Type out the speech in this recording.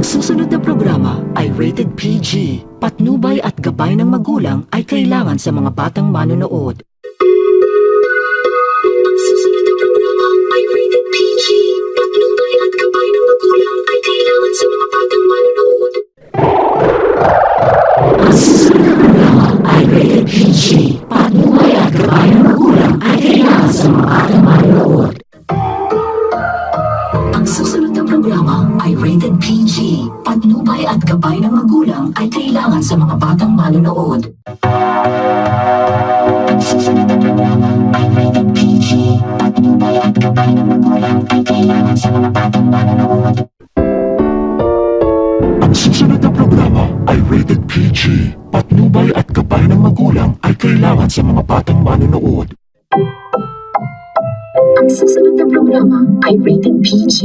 Ang susunod na programa ay rated PG. Patnubay at gabay ng magulang ay kailangan sa mga batang manonood. Ang susunod na programa ay rated PG. Patnubay at gabay ng magulang ay kailangan sa mga batang manonood. Ang susunod na programa ay rated PG. Patnubay at gabay ng magulang ay kailangan sa mga batang manonood. Ang susunod na programa ay rated PG. Patnubay at gabay ng magulang ay kailangan sa mga batang manonood. Ang susunod na programa ay rated PG. Patnubay at gabay ng magulang ay kailangan sa mga batang manonood. Ang susunod na programa ay rated PG. Patnubay at gabay ng magulang ay kailangan sa mga batang manonood. Ang susunod na programa ay rated PG.